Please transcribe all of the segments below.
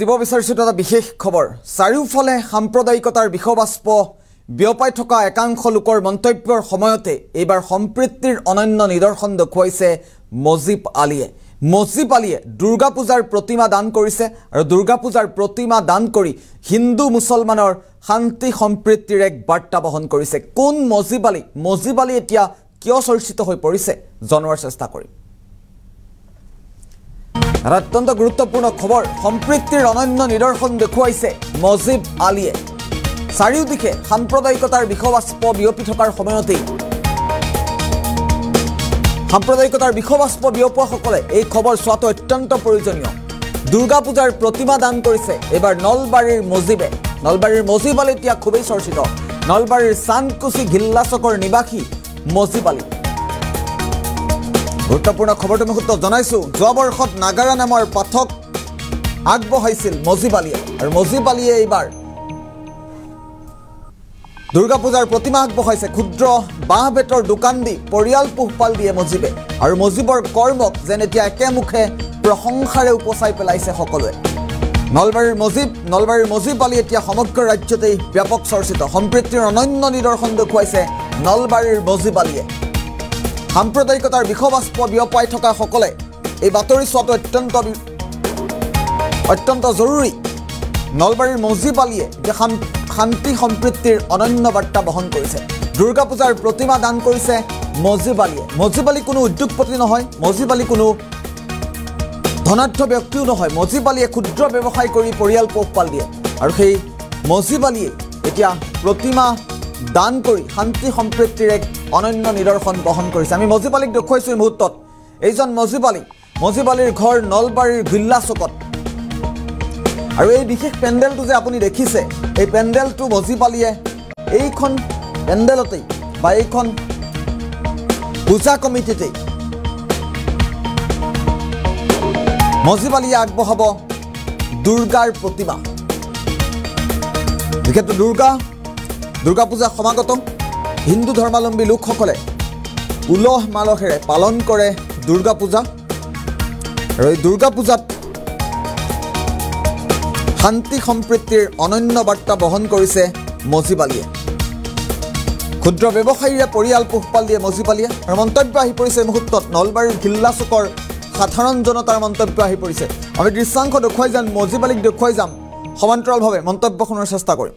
দিব বিচাৰিছো এটা বিশেষ খবৰ চাৰিওফালে সাম্প্ৰদায়িকতাৰ বিষবাষ্প বিয়পাই থকা একাংশ লোকৰ মন্তব্যৰ সময়তে এইবাৰ সম্প্ৰীতিৰ অনন্য নিদৰ্শন দেখুৱাইছে মজিব আলীয়ে দুৰ্গা পূজাৰ প্ৰতিমা দান কৰিছে আৰু দুৰ্গা পূজাৰ প্ৰতিমা দান কৰি হিন্দু মুছলমানৰ শান্তি সম্প্ৰীতিৰ এক বাৰ্তা বহন কৰিছে কোন মজিব আলী এতিয়া কিয় চৰ্চিত হৈ পৰিছে জনোৱাৰ চেষ্টা কৰিম অত্যন্ত গুৰুত্বপূৰ্ণ খবৰ সম্প্ৰীতিৰ অনন্য নিদৰ্শন দেখুৱাইছে মজিব আলীয়ে চাৰিওদিশে সাম্প্ৰদায়িকতাৰ বিষবাষ্প বিয়পি থকাৰ সময়তেই সাম্প্ৰদায়িকতাৰ বিষবাষ্প বিয়পোৱাসকলে এই খবৰ চোৱাটো অত্যন্ত প্ৰয়োজনীয় দুৰ্গা পূজাৰ প্ৰতিমা দান কৰিছে এবাৰ নলবাৰীৰ মজিব আলী এতিয়া খুবেই চৰ্চিত নলবাৰীৰ চান্দকুছি ঘিল্লাচকৰ নিবাসী মজিব আলী গুৰুত্বপূৰ্ণ খবৰটো মুহূৰ্ত জনাইছো যোৱা বৰ্ষত নাগাৰা নামৰ পাঠক আগবঢ়াইছিল মজিব আলীয়ে আৰু মজিব আলীয়ে এইবাৰ দুৰ্গা পূজাৰ প্ৰতিমা আগবঢ়াইছে ক্ষুদ্ৰ বাঁহ বেতৰ দোকান দি পৰিয়াল পোহপাল দিয়ে মজিবে আৰু মজিবৰ কৰ্মক যেন এতিয়া একেমুখে প্ৰশংসাৰে উপচাই পেলাইছে সকলোৱে নলবাৰীৰ মজিব আলী এতিয়া সমগ্ৰ ৰাজ্যতেই ব্যাপক চৰ্চিত সম্প্ৰীতিৰ অনন্য নিদৰ্শন দেখুৱাইছে নলবাৰীৰ মজিব আলীয়ে সাম্প্ৰদায়িকতাৰ বিষবাষ্প বিয়পাই থকা সকলে এই বাতৰি চোৱাটো অত্যন্ত জৰুৰী নলবাৰীৰ মজিব আলীয়ে যে শান্তি সম্প্ৰীতিৰ অনন্য বাৰ্তা বহন কৰিছে দুৰ্গা পূজাৰ প্ৰতিমা দান কৰিছে মজিব আলী কোনো উদ্যোগপতি নহয় মজিব আলী কোনো ধনাঢ্য ব্যক্তিও নহয় মজিব আলীয়ে ক্ষুদ্ৰ ব্যৱসায় কৰি পৰিয়াল পোহপাল দিয়ে আৰু সেই মজিব আলীয়ে এতিয়া প্ৰতিমা দান কৰি শান্তি সম্প্ৰীতিৰ এক অনন্য নিদৰ্শন বহন কৰিছে আমি মজিব আলীক দেখুৱাইছো এই মুহূৰ্তত এইজন মজিব আলীৰ ঘৰ নলবাৰীৰ ঘিল্লা চকত আৰু এই বিশেষ পেণ্ডেলটো যে আপুনি দেখিছে এই পেণ্ডেলটো মজিব আলীয়ে এইখন পেণ্ডেলতেই বা এইখন পূজা কমিটিতেই মজিব আলীয়ে আগবঢ়াব দুৰ্গাৰ প্ৰতিমা যিহেতু দুৰ্গা পূজা সমাগত হিন্দু ধৰ্মাৱলম্বী লোকসকলে উলহ মালহেৰে পালন কৰে দুৰ্গা পূজা আৰু এই দুৰ্গা পূজাত শান্তি সম্প্ৰীতিৰ অনন্য বাৰ্তা বহন কৰিছে মজিব আলীয়ে ক্ষুদ্ৰ ব্যৱসায়ীৰে পৰিয়াল পোহপাল দিয়ে মজিব আলীয়ে আৰু মন্তব্য আহি পৰিছে মুহূৰ্তত নলবাৰীৰ ঘিল্লা চুকৰ সাধাৰণ জনতাৰ মন্তব্য আহি পৰিছে আমি দৃশ্যাংশ দেখুৱাই যাম মজিব আলীক দেখুৱাই যাম সমান্তৰালভাৱে মন্তব্য শুনাৰ চেষ্টা কৰিম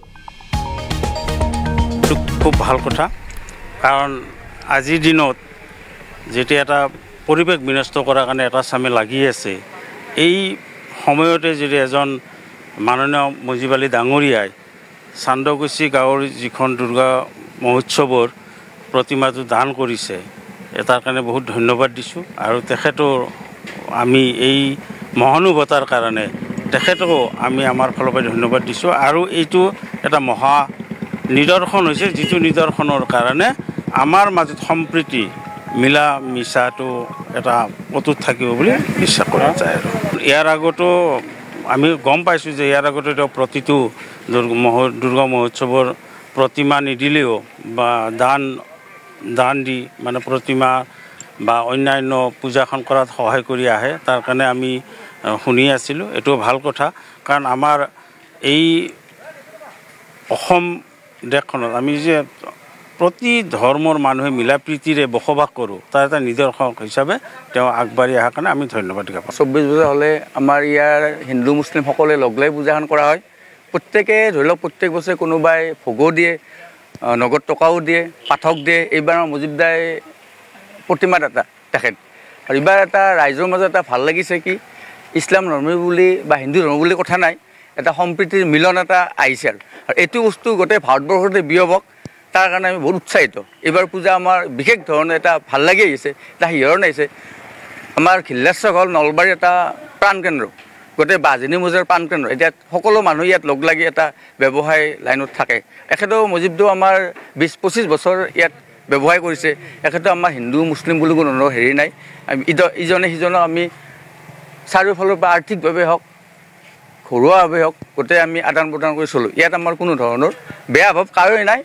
খুব ভাল কথা কাৰণ আজিৰ দিনত যেতিয়া এটা পৰিৱেশ বিনষ্ট কৰাৰ কাৰণে এটা চামে লাগি আছে এই সময়তে যদি এজন মাননীয় মজিব আলী ডাঙৰীয়াই চান্দকুছি গাঁৱৰ যিখন দুৰ্গা মহোৎসৱৰ প্ৰতিমাটো দান কৰিছে তাৰ কাৰণে বহুত ধন্যবাদ দিছোঁ আৰু তেখেতৰ আমি এই মহানুভৱতাৰ কাৰণে তেখেতকো আমি আমাৰ ফালৰ পৰা ধন্যবাদ দিছোঁ আৰু এইটো এটা মহা নিদৰ্শন হৈছে যিটো নিদৰ্শনৰ কাৰণে আমাৰ মাজত সম্প্ৰীতি মিলা মিছাটো এটা অটুট থাকিব বুলি বিশ্বাস কৰা যায় আৰু ইয়াৰ আগতো আমি গম পাইছোঁ যে ইয়াৰ আগতে তেওঁ প্ৰতিটো দুৰ্গা মহোৎসৱৰ প্ৰতিমা নিদিলেও বা দান দি মানে প্ৰতিমা বা অন্যান্য পূজাখন কৰাত সহায় কৰি আহে তাৰ কাৰণে আমি শুনি আছিলোঁ এইটো ভাল কথা কাৰণ আমাৰ এই অসম দেশখনত আমি যে প্ৰতি ধৰ্মৰ মানুহে মিলা প্ৰীতিৰে বসবাস কৰোঁ তাৰ এটা নিদৰ্শন হিচাপে তেওঁ আগবাঢ়ি অহাৰ কাৰণে আমি ধন্যবাদ জ্ঞাপন 24 বছৰ হ'লে আমাৰ ইয়াৰ হিন্দু মুছলিম সকলে লগ লাগি পূজাখন কৰা হয় প্ৰত্যেকে ধৰি লওক প্ৰত্যেক বছৰে কোনোবাই ভোগো দিয়ে নগদ টকাও দিয়ে পাঠক দিয়ে এইবাৰ মজিব দাই প্ৰতিমা দাতা তেখেত আৰু এইবাৰ এটা ৰাইজৰ মাজত এটা ভাল লাগিছে কি ইছলাম ধৰ্ম বুলি বা হিন্দু ধৰ্ম বুলি কথা নাই এটা সম্প্ৰীতিৰ মিলন এটা আহিছে আৰু এইটো বস্তু গোটেই ভাৰতবৰ্ষতে বিয়পক তাৰ কাৰণে আমি বহুত উৎসাহিত এইবাৰ পূজা আমাৰ বিশেষ ধৰণে এটা ভাল লাগি আহিছে এটা শিহৰণ আহিছে আমাৰ ঘিল্লাচক হ'ল নলবাৰীৰ এটা প্ৰাণকেন্দ্ৰ গোটেই বাজনী মৌজাৰ প্ৰাণকেন্দ্ৰ এতিয়া সকলো মানুহ ইয়াত লগ লাগি এটা ব্যৱসায় লাইনত থাকে এখেতেও মজিবদেও আমাৰ 20-25 বছৰ ইয়াত ব্যৱসায় কৰিছে এখেতেও আমাৰ হিন্দু মুছলিম বুলি কোনো হেৰি নাই আমি ইজনে সিজনক আমি চাৰিওফালৰ পৰা আৰ্থিকভাৱে হওক ঘৰুৱাভাৱে হওক গোটেই আমি আদান প্ৰদান কৰি চলোঁ ইয়াত আমাৰ কোনো ধৰণৰ বেয়া ভাৱ কাৰোৱে নাই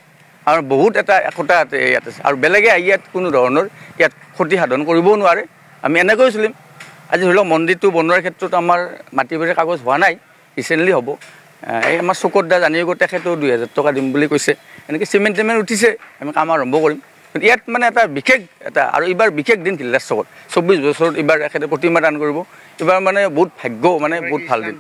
আৰু বহুত এটা একতা ইয়াত আছে আৰু বেলেগে আহি ইয়াত কোনো ধৰণৰ ইয়াত ক্ষতি সাধন কৰিবও নোৱাৰে আমি এনেকৈ চলিম আজি ধৰি লওক মন্দিৰটো বনোৱাৰ ক্ষেত্ৰত আমাৰ মাটি বাৰীৰ কাগজ হোৱা নাই ৰিচেণ্টলি হ'ব এই আমাৰ চকুত দা জানিব তেখেতেও 2000 টকা দিম বুলি কৈছে এনেকৈ চিমেণ্ট উঠিছে আমি কাম আৰম্ভ কৰিম কিন্তু ইয়াত মানে এটা বিশেষ এটা আৰু এইবাৰ বিশেষ দিন ভিলেজ চকত 24 বছৰত এইবাৰ এখেতে প্ৰতিমা দান কৰিব এইবাৰ মানে বহুত ভাগ্য মানে বহুত ভাল দিন